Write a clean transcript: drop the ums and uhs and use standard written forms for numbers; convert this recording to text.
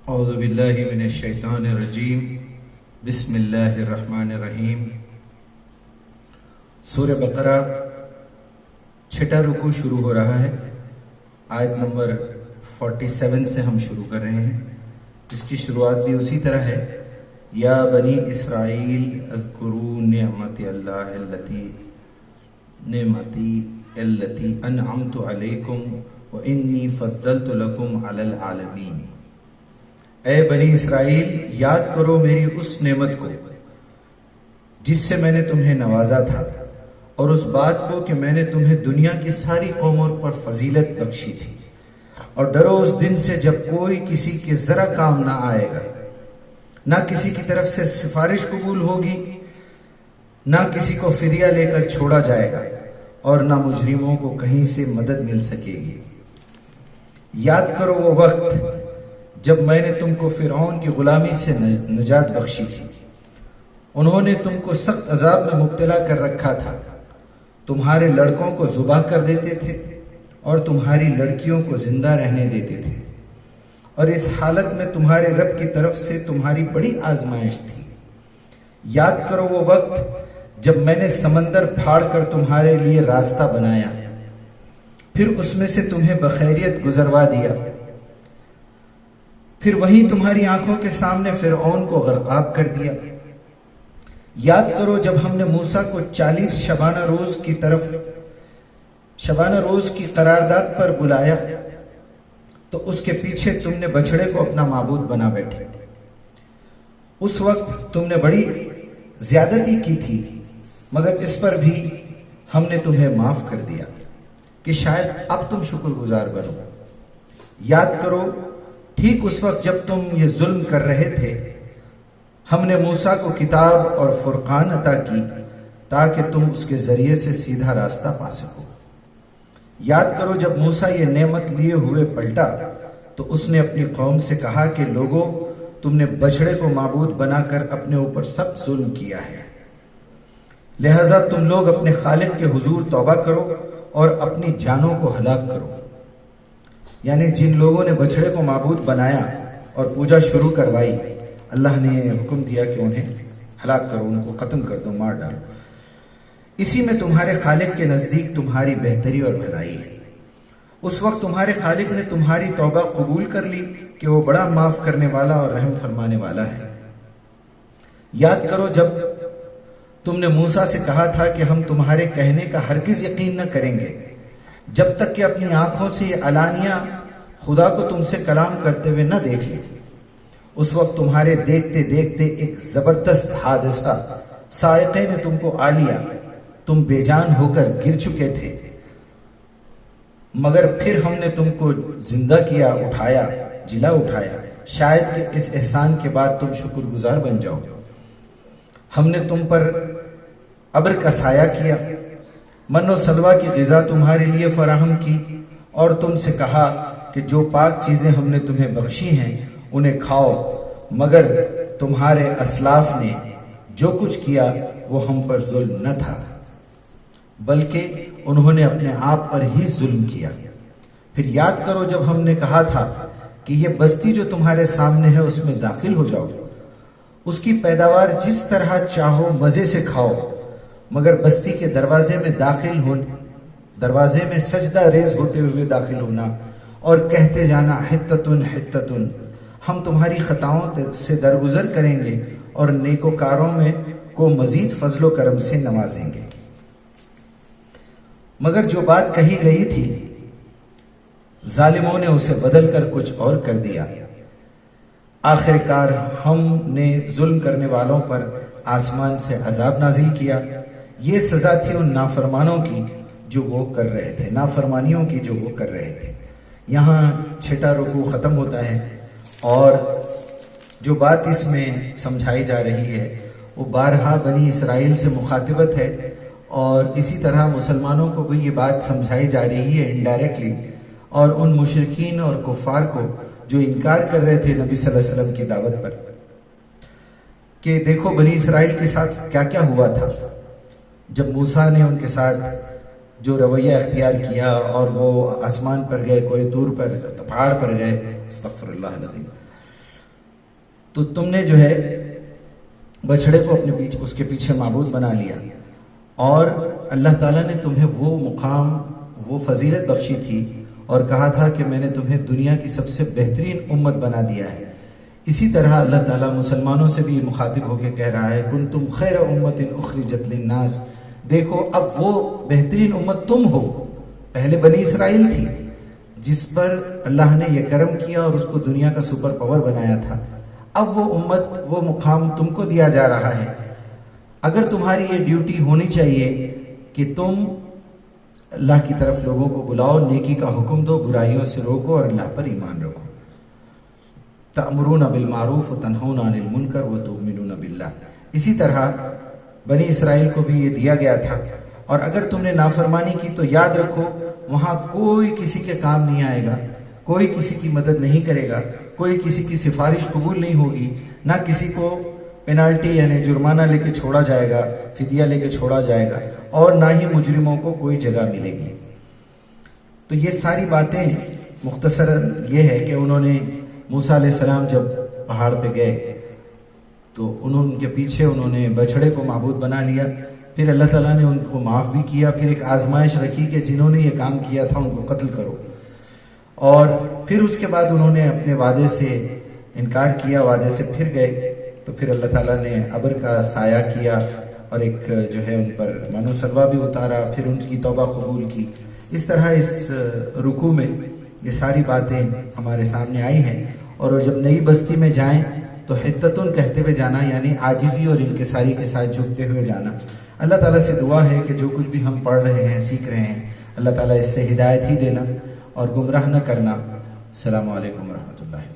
اعوذ باللہ من الشیطان الرجیم بسم اللہ الرحمن الرحیم۔ سورہ بقرہ چھٹا رکوع شروع ہو رہا ہے۔ آیت نمبر 47 سے ہم شروع کر رہے ہیں۔ اس کی شروعات بھی اسی طرح ہے، یا بنی اسرائیل اذکروا نعمتی التی انعمت علیکم وانی فضلت لکم علی العالمین۔ اے بنی اسرائیل، یاد کرو میری اس نعمت کو جس سے میں نے تمہیں نوازا تھا، اور اس بات کو کہ میں نے تمہیں دنیا کی ساری قوموں پر فضیلت بخشی تھی، اور ڈرو اس دن سے جب کوئی کسی کے ذرا کام نہ آئے گا، نہ کسی کی طرف سے سفارش قبول ہوگی، نہ کسی کو فدیہ لے کر چھوڑا جائے گا، اور نہ مجرموں کو کہیں سے مدد مل سکے گی۔ یاد کرو وہ وقت جب میں نے تم کو فرعون کی غلامی سے نجات بخشی تھی۔ انہوں نے تم کو سخت عذاب میں مبتلا کر رکھا تھا، تمہارے لڑکوں کو ذبح کر دیتے تھے اور تمہاری لڑکیوں کو زندہ رہنے دیتے تھے، اور اس حالت میں تمہارے رب کی طرف سے تمہاری بڑی آزمائش تھی۔ یاد کرو وہ وقت جب میں نے سمندر پھاڑ کر تمہارے لیے راستہ بنایا، پھر اس میں سے تمہیں بخیریت گزروا دیا، پھر وہی تمہاری آنکھوں کے سامنے فرعون کو غرقاب کر دیا۔ یاد کرو جب ہم نے موسیٰ کو 40 شبانہ روز کی قرارداد پر بلایا تو اس کے پیچھے تم نے بچڑے کو اپنا معبود بنا بیٹھے۔ اس وقت تم نے بڑی زیادتی کی تھی، مگر اس پر بھی ہم نے تمہیں معاف کر دیا کہ شاید اب تم شکر گزار بنو۔ یاد کرو ٹھیک اس وقت جب تم یہ ظلم کر رہے تھے، ہم نے موسیٰ کو کتاب اور فرقان عطا کی تاکہ تم اس کے ذریعے سے سیدھا راستہ پا سکو۔ یاد کرو جب موسیٰ یہ نعمت لیے ہوئے پلٹا تو اس نے اپنی قوم سے کہا کہ لوگو، تم نے بچڑے کو معبود بنا کر اپنے اوپر سخت ظلم کیا ہے، لہذا تم لوگ اپنے خالق کے حضور توبہ کرو اور اپنی جانوں کو ہلاک کرو۔ یعنی جن لوگوں نے بچڑے کو معبود بنایا اور پوجا شروع کروائی، اللہ نے یہ حکم دیا کہ انہیں ہلاک کرو، ان کو ختم کر دو، مار ڈالو۔ اسی میں تمہارے خالق کے نزدیک تمہاری بہتری اور بھلائی ہے۔ اس وقت تمہارے خالق نے تمہاری توبہ قبول کر لی کہ وہ بڑا معاف کرنے والا اور رحم فرمانے والا ہے۔ یاد کرو جب تم نے موسیٰ سے کہا تھا کہ ہم تمہارے کہنے کا ہرگز یقین نہ کریں گے جب تک کہ اپنی آنکھوں سے یہ علانیہ خدا کو تم سے کلام کرتے ہوئے نہ دیکھ لیں۔ اس وقت تمہارے دیکھتے دیکھتے ایک زبردست حادثہ صاعقے نے تم کو آ لیا، تم بے جان ہو کر گر چکے تھے، مگر پھر ہم نے تم کو زندہ کیا، جلا اٹھایا، شاید کہ اس احسان کے بعد تم شکر گزار بن جاؤ۔ ہم نے تم پر ابر کا سایہ کیا، من و سلوہ کی غذا تمہارے لیے فراہم کی، اور تم سے کہا کہ جو پاک چیزیں ہم نے تمہیں بخشی ہیں انہیں کھاؤ، مگر تمہارے اسلاف نے جو کچھ کیا وہ ہم پر ظلم نہ تھا، بلکہ انہوں نے اپنے آپ پر ہی ظلم کیا۔ پھر یاد کرو جب ہم نے کہا تھا کہ یہ بستی جو تمہارے سامنے ہے اس میں داخل ہو جاؤ، اس کی پیداوار جس طرح چاہو مزے سے کھاؤ، مگر بستی کے دروازے میں سجدہ ریز ہوتے ہوئے داخل ہونا اور کہتے جانا حتتن حتتن، ہم تمہاری خطاؤں سے درگزر کریں گے اور نیکوکاروں میں کو مزید فضل و کرم سے نوازیں گے۔ مگر جو بات کہی گئی تھی ظالموں نے اسے بدل کر کچھ اور کر دیا۔ آخر کار ہم نے ظلم کرنے والوں پر آسمان سے عذاب نازل کیا۔ یہ سزا تھی ان نافرمانوں کی جو وہ کر رہے تھے، نافرمانیوں کی جو وہ کر رہے تھے۔ یہاں چھٹا رکوع ختم ہوتا ہے، اور جو بات اس میں سمجھائی جا رہی ہے وہ بارہا بنی اسرائیل سے مخاطبت ہے، اور اسی طرح مسلمانوں کو بھی یہ بات سمجھائی جا رہی ہے انڈائریکٹلی، اور ان مشرکین اور کفار کو جو انکار کر رہے تھے نبی صلی اللہ علیہ وسلم کی دعوت پر، کہ دیکھو بنی اسرائیل کے ساتھ کیا کیا ہوا تھا جب موسیٰ نے ان کے ساتھ جو رویہ اختیار کیا اور وہ آسمان پر گئے، کوئی طور پر پہاڑ پر گئے، استغفر اللہ العظیم، تو تم نے جو ہے بچھڑے کو اپنے پیچھے اس کے پیچھے معبود بنا لیا، اور اللہ تعالیٰ نے تمہیں وہ مقام، وہ فضیلت بخشی تھی اور کہا تھا کہ میں نے تمہیں دنیا کی سب سے بہترین امت بنا دیا ہے۔ اسی طرح اللہ تعالیٰ مسلمانوں سے بھی مخاطب ہو کے کہہ رہا ہے کنتم خیر امت اخرجت للناس، دیکھو اب وہ بہترین امت تم ہو۔ پہلے بنی اسرائیل تھی جس پر اللہ نے یہ کرم کیا اور اس کو دنیا کا سپر پاور بنایا تھا، اب وہ امت، وہ مقام تم کو دیا جا رہا ہے۔ اگر تمہاری یہ ڈیوٹی ہونی چاہیے کہ تم اللہ کی طرف لوگوں کو بلاؤ، نیکی کا حکم دو، برائیوں سے روکو اور اللہ پر ایمان رکھو۔ تأمرون بالمعروف وتنہون عن المنکر وتؤمنون باللہ۔ اسی طرح بنی اسرائیل کو بھی یہ دیا گیا تھا، اور اگر تم نے نافرمانی کی تو یاد رکھو وہاں کوئی کسی کے کام نہیں آئے گا، کوئی کسی کی مدد نہیں کرے گا، کوئی کسی کی سفارش قبول نہیں ہوگی، نہ کسی کو پینالٹی یعنی جرمانہ لے کے چھوڑا جائے گا، فدیہ لے کے چھوڑا جائے گا، اور نہ ہی مجرموں کو کوئی جگہ ملے گی۔ تو یہ ساری باتیں مختصراً یہ ہے کہ انہوں نے موسیٰ علیہ السلام جب پہاڑ پہ گئے تو ان کے پیچھے انہوں نے بچھڑے کو معبود بنا لیا، پھر اللہ تعالیٰ نے ان کو معاف بھی کیا، پھر ایک آزمائش رکھی کہ جنہوں نے یہ کام کیا تھا ان کو قتل کرو، اور پھر اس کے بعد انہوں نے اپنے وعدے سے انکار کیا، وعدے سے پھر گئے، تو پھر اللہ تعالیٰ نے ابر کا سایہ کیا اور ایک جو ہے ان پر من و سلوہ بھی اتارا، پھر ان کی توبہ قبول کی۔ اس طرح اس رکوع میں یہ ساری باتیں ہمارے سامنے آئی ہیں، اور جب نئی بستی میں جائیں تو حتتن کہتے ہوئے جانا، یعنی عاجزی اور انکساری کے ساتھ جھکتے ہوئے جانا۔ اللہ تعالیٰ سے دعا ہے کہ جو کچھ بھی ہم پڑھ رہے ہیں، سیکھ رہے ہیں، اللہ تعالیٰ اس سے ہدایت ہی دینا اور گمراہ نہ کرنا۔ السلام علیکم ورحمۃ اللہ۔